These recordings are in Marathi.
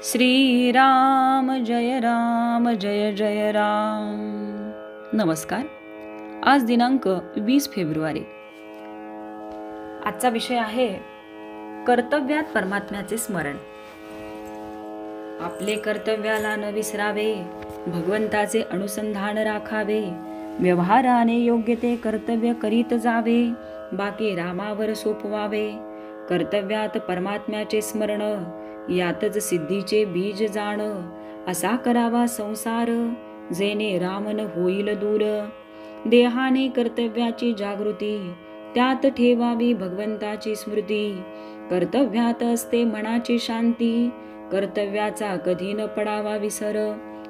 श्रीराम जय जय राम. नमस्कार. आज दिनांक 20 फेब्रुवारी. आजचा विषय आहे कर्तव्यात परमात्म्याचे स्मरण. आपले कर्तव्याला न विसरावे, भगवंताचे अनुसंधान राखावे, व्यवहाराने योग्य ते कर्तव्य करीत जावे, बाकी रामावर सोपवावे. कर्तव्यात परमात्म्याचे स्मरण, यातच सिद्धीचे बीज जाण. असा करावा संसार, जेणे रामन होईल दूर. देहाने कर्तव्याची जागृती, त्यात ठेवावी भगवंताची स्मृती. कर्तव्यात असते मनाची शांती, कर्तव्याचा कधी न पडावा विसर.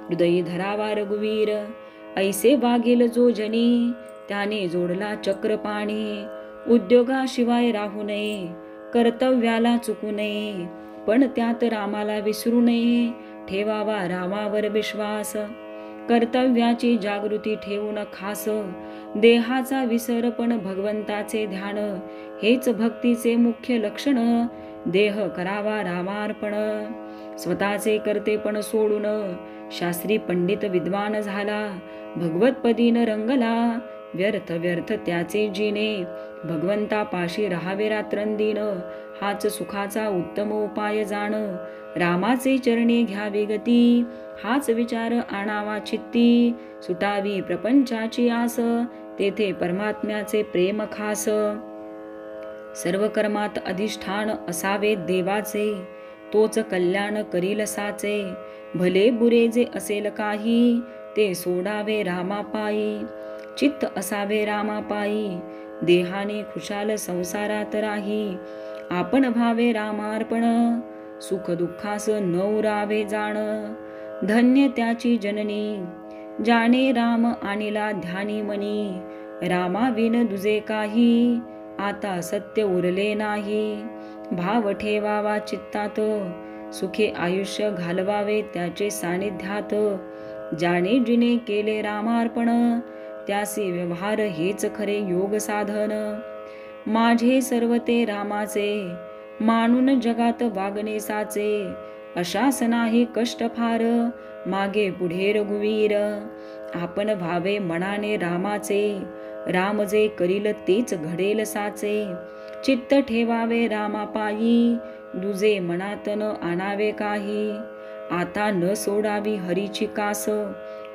हृदयी धरावा रघुवीर, ऐसे वागेल जो जनी, त्याने जोडला चक्र पाणी. उद्योगाशिवाय राहू नये, कर्तव्याला चुकू नये, पण त्यात रामाला विसरू नये. ठेवावा रामावर विश्वास, कर्तव्याची जागृती ठेवून खास. देहाचा विसर पण भगवंताचे ध्यान, हेच भक्तीचे मुख्य लक्षण. देह करावा रामार्पण, स्वतःचे कर्तेपण सोडून. शास्त्री पंडित विद्वान झाला, भगवतपदीन रंगला. व्यर्थ व्यर्थ त्याचे जिने, भगवंतापाशी राहावे रात्रंदिन. हाच सुखाचा उत्तम उपाय जाण, रामाचे चरणी घ्यावी गती. हाच विचार आणावा चित्ती, सुटावी प्रपंचाची आस. तेथे परमात्म्याचे प्रेम खास. सर्व कर्मात अधिष्ठान असावे देवाचे, तोच कल्याण करील साचे. भले बुरे जे असेल काही, ते सोडावे रामापायी. चित्त असावे रामापायी, देहाने खुशाल संसारात राही. आपण भावे रामार्पण, सुख दुःखास न उरावे जाण. धन्य त्याची जननी, जाणे राम आणिला ध्यानी मनी. रामाविन दुजे काही, आता सत्य उरले नाही. भाव ठेवावा चित्तात, सुखे आयुष्य घालवावे त्याचे सानिध्यात. ज्याने जिने केले रामार्पण, त्यासी व्यवहार हेच खरे योग साधन. माझे सर्व ते रामाचे, मानून जगात वागणे साचे. अशास नाही कष्ट फार, मागे पुढे रघुवीर. आपण भावे मनाने रामाचे, राम जे करील तेच घडेल साचे. चित्त ठेवावे रामापायी, दुजे मनात न आणावे काही. आता न सोडावी हरीची कास,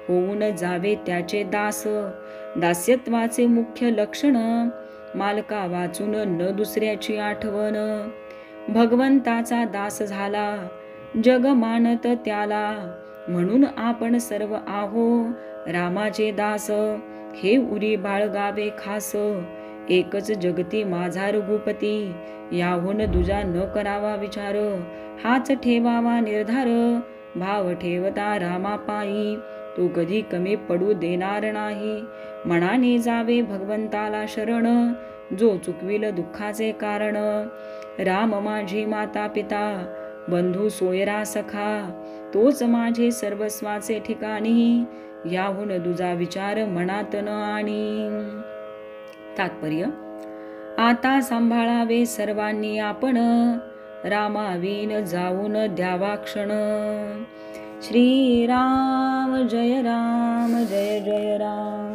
होऊन जावे त्याचे दास. दास्यत्वाचे मुख्य लक्षण, मालका वाचून न दुसऱ्याची आठवण. भगवंताचा दास झाला, जग मानत त्याला. म्हणून आपण सर्व आहो रामाचे दास. हे उरी बाळगावे खास, एकच जगती माझा रघुपती. याहून दुजा न करावा विचार, हाच ठेवावा निर्धार. भाव ठेवता रामापायी, तो कधी कमी पडू देणार नाही. मनाने जावे भगवंताला शरण, जो चुकविल दुःखाचे कारण. राम माझी माता पिता, बंधू सोयरा सखा. तोच माझे सर्वस्वाचे ठिकाणी, याहून दुजा विचार मनात न आणी. तात्पर्य: आता सांभाळावे सर्वांनी आपण, रामाविन जाऊन द्यावा क्षण. श्रीराम जय जय राम.